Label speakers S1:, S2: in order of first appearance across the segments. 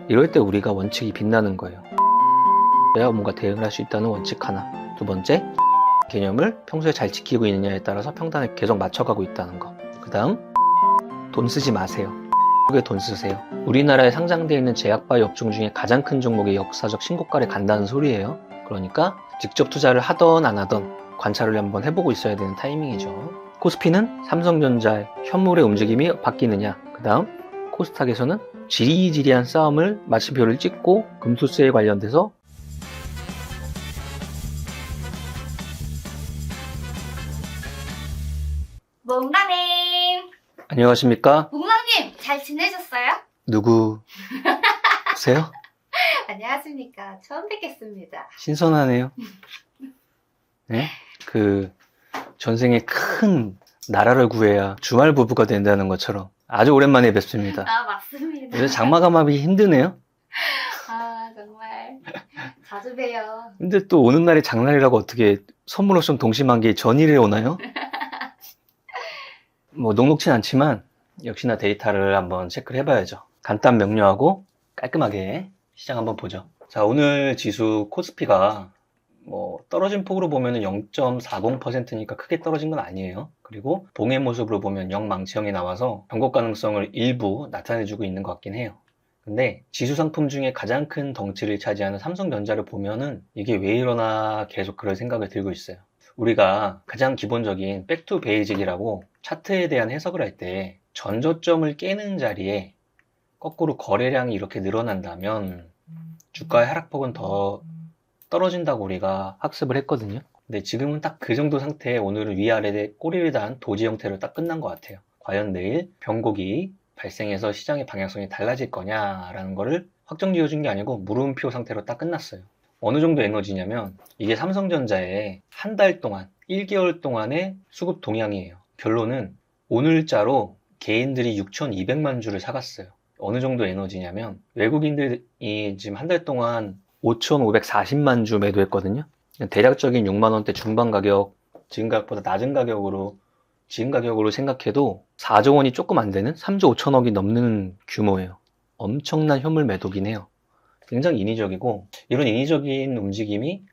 S1: 이럴 때 우리가 원칙이 빛나는 거예요. 그래야 뭔가 대응을 할 수 있다는 원칙 하나. 두 번째, 개념을 평소에 잘 지키고 있느냐에 따라서 평단을 계속 맞춰가고 있다는 거. 그 다음, 돈 쓰지 마세요. 왜 돈 쓰세요? 우리나라에 상장되어 있는 제약바이오 업종 중에 가장 큰 종목의 역사적 신고가를 간다는 소리예요. 그러니까 직접 투자를 하던 안 하던 관찰을 한번 해보고 있어야 되는 타이밍이죠. 코스피는 삼성전자의 현물의 움직임이 바뀌느냐, 그 다음 코스닥에서는 지리지리한 싸움을 마침표를 찍고 금수세에 관련돼서
S2: 몽라님!
S1: 안녕하십니까?
S2: 몽라님! 잘 지내셨어요?
S1: 누구세요?
S2: 안녕하십니까. 처음 뵙겠습니다.
S1: 신선하네요. 네? 전생에 큰 나라를 구해야 주말 부부가 된다는 것처럼 아주 오랜만에 뵙습니다.
S2: 아, 맞습니다.
S1: 요새 장마감하기 힘드네요.
S2: 아, 정말. 자주 봬요.
S1: 근데 또 오는 날이 장날이라고 어떻게 선물 옵션 동시만기 전일에 오나요? 뭐 녹록진 않지만 역시나 데이터를 한번 체크를 해봐야죠. 간단 명료하고 깔끔하게 시장 한번 보죠. 자, 오늘 지수 코스피가 뭐 떨어진 폭으로 보면 0.40%니까 크게 떨어진 건 아니에요. 그리고 봉의 모습으로 보면 영망치형이 나와서 변곡 가능성을 일부 나타내주고 있는 것 같긴 해요. 근데 지수 상품 중에 가장 큰 덩치를 차지하는 삼성전자를 보면은 이게 왜 이러나 계속 그럴 생각이 들고 있어요. 우리가 가장 기본적인 백투 베이직이라고 차트에 대한 해석을 할 때 전저점을 깨는 자리에 거꾸로 거래량이 이렇게 늘어난다면 주가의 하락폭은 더 떨어진다고 우리가 학습을 했거든요. 근데 지금은 딱 그 정도 상태에 오늘은 위아래 꼬리를 단 도지 형태로 딱 끝난 것 같아요. 과연 내일 변곡이 발생해서 시장의 방향성이 달라질 거냐라는 거를 확정 지어준 게 아니고 물음표 상태로 딱 끝났어요. 어느 정도 에너지냐면 이게 삼성전자의 한 달 동안 1개월 동안의 수급 동향이에요. 결론은 오늘자로 개인들이 6,200만 주를 사갔어요. 어느 정도 에너지냐면 외국인들이 지금 한 달 동안 5,540만 주 매도했거든요. 대략적인 6만 원대 중반 가격, 지금 가격보다 낮은 가격으로 지금 가격으로 생각해도 4조 원이 조금 안 되는 3조 5천억이 넘는 규모예요. 엄청난 현물 매도긴 해요. 굉장히 인위적이고 이런 인위적인 움직임이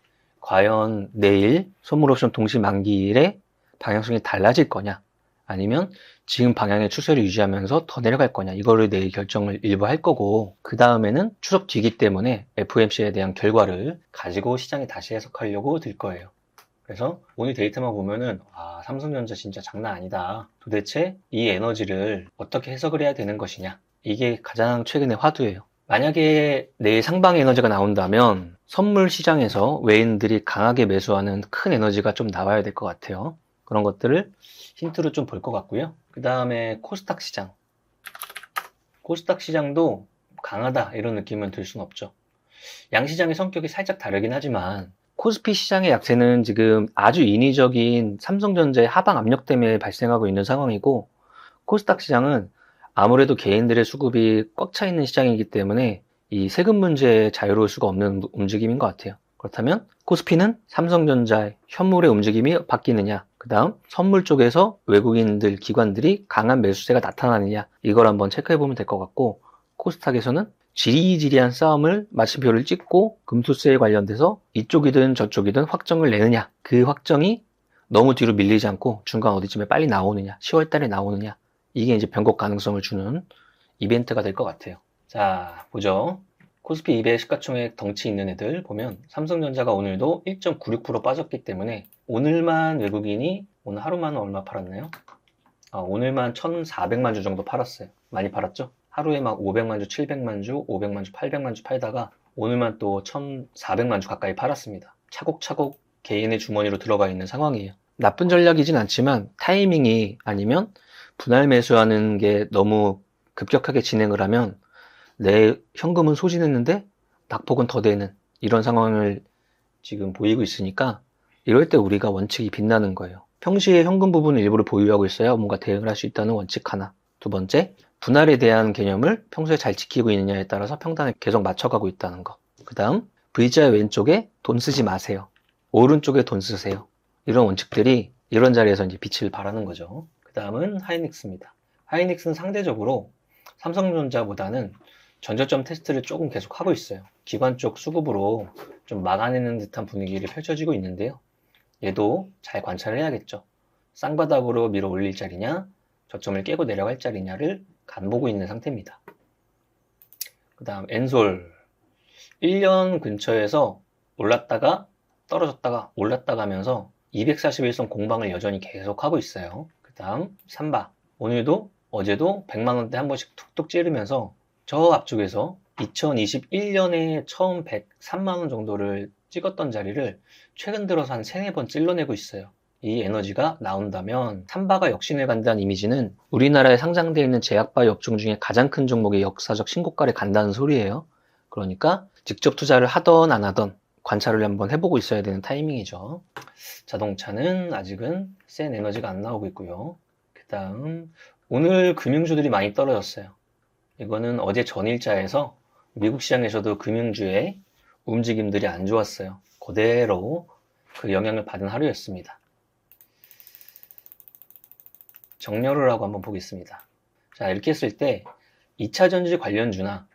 S1: 과연 내일 선물 옵션 동시 만기일에 방향성이 달라질 거냐, 아니면 지금 방향의 추세를 유지하면서 더 내려갈 거냐, 이거를 내일 결정을 일부 할 거고, 그 다음에는 추석 뒤기 때문에 FOMC에 대한 결과를 가지고 시장이 다시 해석하려고 들 거예요. 그래서 오늘 데이터만 보면은 삼성전자 진짜 장난 아니다. 도대체 이 에너지를 어떻게 해석을 해야 되는 것이냐, 이게 가장 최근의 화두예요. 만약에 내일 상방 에너지가 나온다면 선물 시장에서 외인들이 강하게 매수하는 큰 에너지가 좀 나와야 될 것 같아요. 그런 것들을 힌트로 좀 볼 것 같고요. 그 다음에 코스닥 시장. 코스닥 시장도 강하다 이런 느낌은 들 수는 없죠. 양시장의 성격이 살짝 다르긴 하지만 코스피 시장의 약세는 지금 아주 인위적인 삼성전자의 하방 압력 때문에 발생하고 있는 상황이고, 코스닥 시장은 아무래도 개인들의 수급이 꽉 차 있는 시장이기 때문에 이 세금 문제에 자유로울 수가 없는 움직임인 것 같아요. 그렇다면 코스피는 삼성전자의 현물의 움직임이 바뀌느냐, 그 다음 선물 쪽에서 외국인들, 기관들이 강한 매수세가 나타나느냐, 이걸 한번 체크해 보면 될 것 같고, 코스닥에서는 지리지리한 싸움을 마침표를 찍고 금수세에 관련돼서 이쪽이든 저쪽이든 확정을 내느냐, 그 확정이 너무 뒤로 밀리지 않고 중간 어디쯤에 빨리 나오느냐, 10월 달에 나오느냐, 이게 이제 변곡 가능성을 주는 이벤트가 될 것 같아요. 자, 보죠. 코스피 200 시가총액 덩치 있는 애들 보면 삼성전자가 오늘도 1.96% 빠졌기 때문에 오늘만 외국인이 오늘 하루만 얼마 팔았나요? 오늘만 1,400만 주 정도 팔았어요. 많이 팔았죠? 하루에 막 500만 주, 700만 주, 500만 주, 800만 주 팔다가 오늘만 또 1,400만 주 가까이 팔았습니다. 차곡차곡 개인의 주머니로 들어가 있는 상황이에요. 나쁜 전략이진 않지만 타이밍이 아니면 분할 매수하는 게 너무 급격하게 진행을 하면 내 현금은 소진했는데 낙폭은 더 되는 이런 상황을 지금 보이고 있으니까 이럴 때 우리가 원칙이 빛나는 거예요. 평시에 현금 부분을 일부러 보유하고 있어야 뭔가 대응을 할 수 있다는 원칙 하나. 두 번째, 분할에 대한 개념을 평소에 잘 지키고 있느냐에 따라서 평단을 계속 맞춰가고 있다는 거. 그 다음, V자 왼쪽에 돈 쓰지 마세요. 오른쪽에 돈 쓰세요. 이런 원칙들이 이런 자리에서 이제 빛을 발하는 거죠. 그 다음은 하이닉스입니다. 하이닉스는 상대적으로 삼성전자보다는 전저점 테스트를 조금 계속 하고 있어요. 기관 쪽 수급으로 좀 막아내는 듯한 분위기를 펼쳐지고 있는데요. 얘도 잘 관찰을 해야겠죠. 쌍바닥으로 밀어 올릴 자리냐, 저점을 깨고 내려갈 자리냐를 간보고 있는 상태입니다. 그 다음 엔솔 1년 근처에서 올랐다가 떨어졌다가 올랐다가 하면서 241선 공방을 여전히 계속하고 있어요. 그 다음 삼바 오늘도 어제도 100만원대 한 번씩 툭툭 찌르면서 저 앞쪽에서 2021년에 처음 103만원 정도를 찍었던 자리를 최근 들어서 한 3, 4번 찔러내고 있어요. 이 에너지가 나온다면 삼바가 역신을 간다는 이미지는 우리나라에 상장되어 있는 제약바이오 업종 중에 가장 큰 종목의 역사적 신고가를 간다는 소리예요. 그러니까 직접 투자를 하던 안 하던 관찰을 한번 해보고 있어야 되는 타이밍이죠. 자동차는 아직은 센 에너지가 안 나오고 있고요. 그 다음 오늘 금융주들이 많이 떨어졌어요. 이거는 어제 전일자에서 미국 시장에서도 금융주의 움직임들이 안 좋았어요. 그대로 그 영향을 받은 하루였습니다. 정렬을 하고 한번 보겠습니다. 자, 이렇게 했을 때 2차전지 관련주나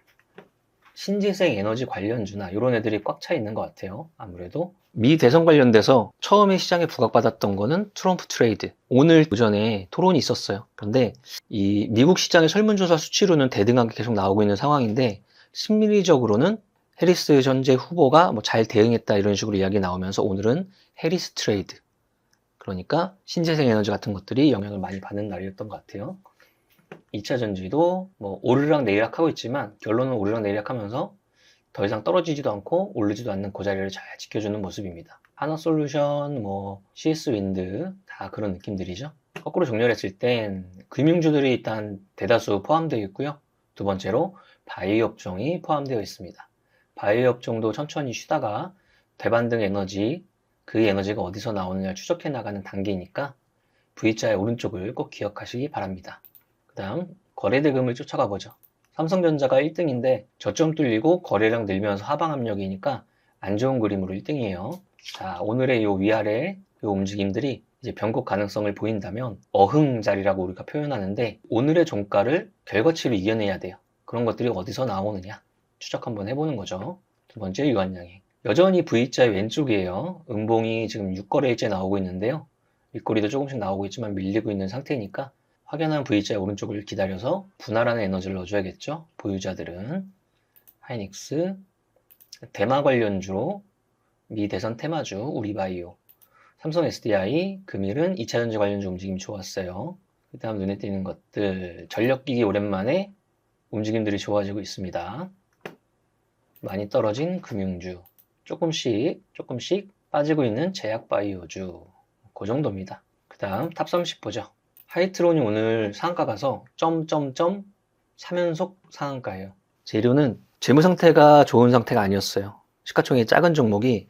S1: 신재생 에너지 관련주나 이런 애들이 꽉 차 있는 것 같아요. 아무래도 미 대선 관련돼서 처음에 시장에 부각받았던 거는 트럼프 트레이드. 오늘 오전에 토론이 있었어요. 그런데 이 미국 시장의 설문조사 수치로는 대등하게 계속 나오고 있는 상황인데 심리적으로는 해리스 현재 후보가 뭐 잘 대응했다 이런 식으로 이야기 나오면서 오늘은 해리스 트레이드. 그러니까 신재생 에너지 같은 것들이 영향을 많이 받는 날이었던 것 같아요. 2차 전지도 뭐 오르락 내리락 하고 있지만 결론은 오르락 내리락 하면서 더 이상 떨어지지도 않고 오르지도 않는 그 자리를 잘 지켜주는 모습입니다. 하나솔루션, 뭐 CS 윈드 다 그런 느낌들이죠. 거꾸로 정렬했을 땐 금융주들이 일단 대다수 포함되어 있고요. 두 번째로 바이오 업종이 포함되어 있습니다. 바이오 업종도 천천히 쉬다가 대반등 에너지, 그 에너지가 어디서 나오느냐를 추적해 나가는 단계니까 V자의 오른쪽을 꼭 기억하시기 바랍니다. 그 다음 거래대금을 쫓아가 보죠. 삼성전자가 1등인데 저점 뚫리고 거래량 늘면서 하방 압력이니까 안 좋은 그림으로 1등이에요. 자, 오늘의 요 위아래 요 움직임들이 이제 변곡 가능성을 보인다면 어흥 자리라고 우리가 표현하는데 오늘의 종가를 결과치로 이겨내야 돼요. 그런 것들이 어디서 나오느냐 추적 한번 해보는 거죠. 두 번째 유한양행. 여전히 V자의 왼쪽이에요. 음봉이 지금 6거래일째 나오고 있는데요. 윗꼬리도 조금씩 나오고 있지만 밀리고 있는 상태니까 확연한 V자의 오른쪽을 기다려서 분할하는 에너지를 넣어줘야겠죠. 보유자들은 하이닉스, 대마 관련주로 미 대선 테마주, 우리바이오, 삼성 SDI, 금일은 2차전지 관련주 움직임이 좋았어요. 그 다음 눈에 띄는 것들, 전력기기 오랜만에 움직임들이 좋아지고 있습니다. 많이 떨어진 금융주, 조금씩 빠지고 있는 제약바이오주, 그 정도입니다. 그 다음 탑 30 보죠. 하이트론이 오늘 상한가 가서 점점점 3연속 상한가예요. 재료는 재무 상태가 좋은 상태가 아니었어요. 시가총액 작은 종목이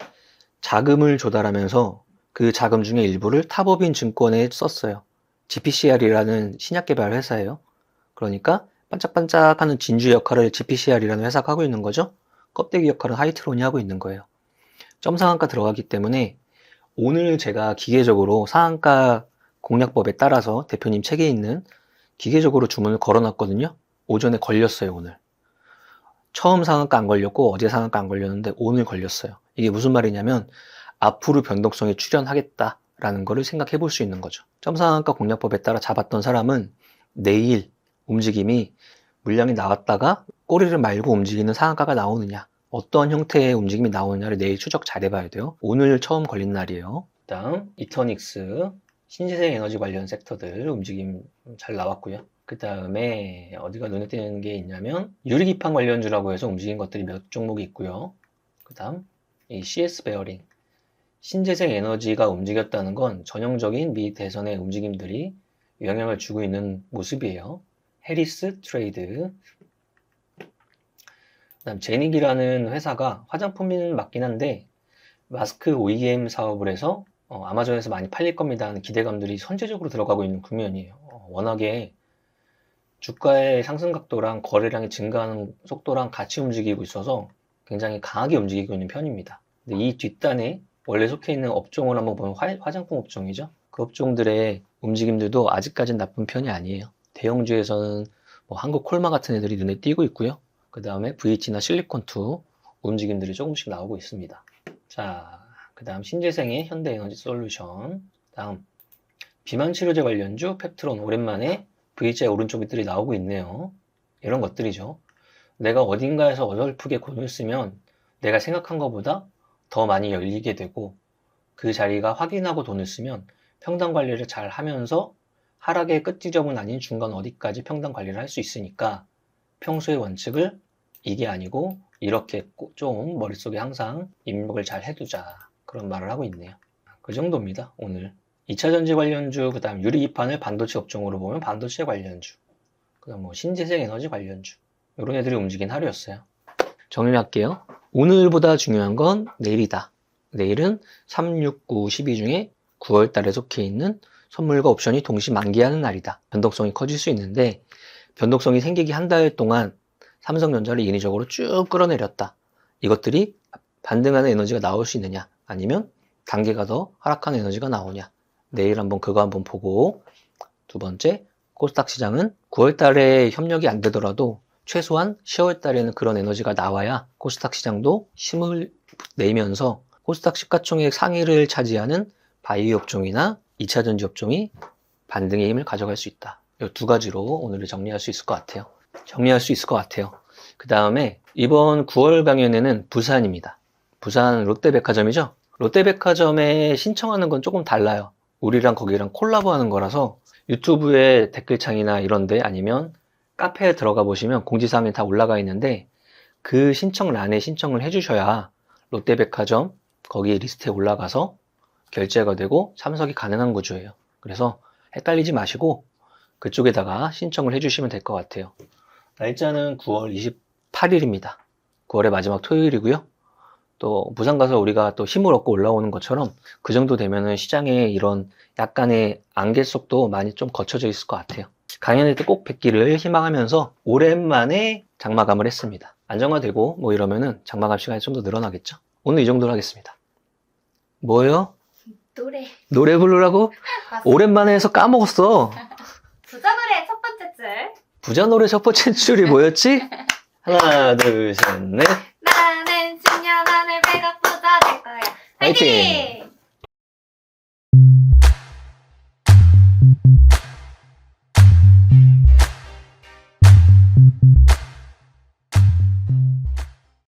S1: 자금을 조달하면서 그 자금 중에 일부를 탑업인 증권에 썼어요. GPCR이라는 신약 개발 회사예요. 그러니까 반짝반짝하는 진주 역할을 GPCR이라는 회사가 하고 있는 거죠. 껍데기 역할은 하이트론이 하고 있는 거예요. 점 상한가 들어가기 때문에 오늘 제가 기계적으로 상한가 공략법에 따라서 대표님 책에 있는 기계적으로 주문을 걸어놨거든요. 오전에 걸렸어요, 오늘. 처음 상한가 안 걸렸고 어제 상한가 안 걸렸는데 오늘 걸렸어요. 이게 무슨 말이냐면 앞으로 변동성에 출현하겠다라는 거를 생각해 볼 수 있는 거죠. 점 상한가 공략법에 따라 잡았던 사람은 내일 움직임이 물량이 나왔다가 꼬리를 말고 움직이는 상한가가 나오느냐, 어떤 형태의 움직임이 나오느냐를 내일 추적 잘 해봐야 돼요. 오늘 처음 걸린 날이에요. 그 다음 이터닉스, 신재생 에너지 관련 섹터들 움직임 잘 나왔고요. 그 다음에 어디가 눈에 띄는 게 있냐면 유리기판 관련주라고 해서 움직인 것들이 몇 종목이 있고요. 그 다음 이 CS 베어링, 신재생 에너지가 움직였다는 건 전형적인 미 대선의 움직임들이 영향을 주고 있는 모습이에요. 해리스 트레이드. 그 다음 제닉이라는 회사가 화장품은 맞긴 한데 마스크 OEM 사업을 해서 아마존에서 많이 팔릴 겁니다 하는 기대감들이 선제적으로 들어가고 있는 국면이에요. 워낙에 주가의 상승 각도랑 거래량이 증가하는 속도랑 같이 움직이고 있어서 굉장히 강하게 움직이고 있는 편입니다. 근데 이 뒷단에 원래 속해 있는 업종을 한번 보면 화장품 업종이죠. 그 업종들의 움직임들도 아직까지는 나쁜 편이 아니에요. 대형주에서는 뭐 한국 콜마 같은 애들이 눈에 띄고 있고요. 그 다음에 VH나 실리콘2 움직임들이 조금씩 나오고 있습니다. 자, 그 다음 신재생의 현대에너지 솔루션. 다음 비만치료제 관련주 펩트론. 오랜만에 VHI 오른쪽들이 나오고 있네요. 이런 것들이죠. 내가 어딘가에서 어설프게 돈을 쓰면 내가 생각한 것보다 더 많이 열리게 되고, 그 자리가 확인하고 돈을 쓰면 평단 관리를 잘 하면서 하락의 끝 지점은 아닌 중간 어디까지 평단 관리를 할 수 있으니까 평소의 원칙을 이게 아니고 이렇게 좀 머릿속에 항상 입력을 잘 해두자, 그런 말을 하고 있네요. 그 정도입니다. 오늘 2차전지 관련주, 그 다음 유리기판을 반도체 업종으로 보면 반도체 관련주, 그 다음 뭐 신재생 에너지 관련주, 이런 애들이 움직인 하루였어요. 정리를 할게요. 오늘보다 중요한 건 내일이다. 내일은 3, 6, 9, 12 중에 9월 달에 속해 있는 선물과 옵션이 동시 만기하는 날이다. 변동성이 커질 수 있는데, 변동성이 생기기 한 달 동안 삼성전자를 인위적으로 쭉 끌어내렸다. 이것들이 반등하는 에너지가 나올 수 있느냐, 아니면 단계가 더 하락하는 에너지가 나오냐. 내일 한번 그거 한번 보고, 두 번째, 코스닥 시장은 9월 달에 협력이 안 되더라도 최소한 10월 달에는 그런 에너지가 나와야 코스닥 시장도 힘을 내면서 코스닥 시가총액 상위를 차지하는 바이오 업종이나 2차전지 업종이 반등의 힘을 가져갈 수 있다. 이 두 가지로 오늘을 정리할 수 있을 것 같아요. 그 다음에 이번 9월 강연에는 부산입니다. 부산 롯데백화점이죠. 롯데백화점에 신청하는 건 조금 달라요. 우리랑 거기랑 콜라보하는 거라서 유튜브에 댓글창이나 이런데 아니면 카페에 들어가 보시면 공지사항이 다 올라가 있는데, 그 신청란에 신청을 해주셔야 롯데백화점 거기 리스트에 올라가서 결제가 되고 참석이 가능한 구조예요. 그래서 헷갈리지 마시고 그쪽에다가 신청을 해주시면 될 것 같아요. 날짜는 9월 28일입니다. 9월의 마지막 토요일이고요. 또 부산 가서 우리가 또 힘을 얻고 올라오는 것처럼 그 정도 되면은 시장에 이런 약간의 안개 속도 많이 좀 거쳐져 있을 것 같아요. 강연회 때 꼭 뵙기를 희망하면서 오랜만에 장마감을 했습니다. 안정화되고 뭐 이러면은 장마감 시간이 좀 더 늘어나겠죠. 오늘 이 정도로 하겠습니다. 뭐요? 노래 부르라고?
S2: 맞습니다.
S1: 오랜만에 해서 까먹었어.
S2: 부자 노래 첫 번째 줄.
S1: 부자 노래 첫 번째 줄이 뭐였지? 하나, 둘, 셋, 넷.
S2: 나는 10년 안에 배가 부자 될 거야.
S1: 화이팅!
S2: 화이팅!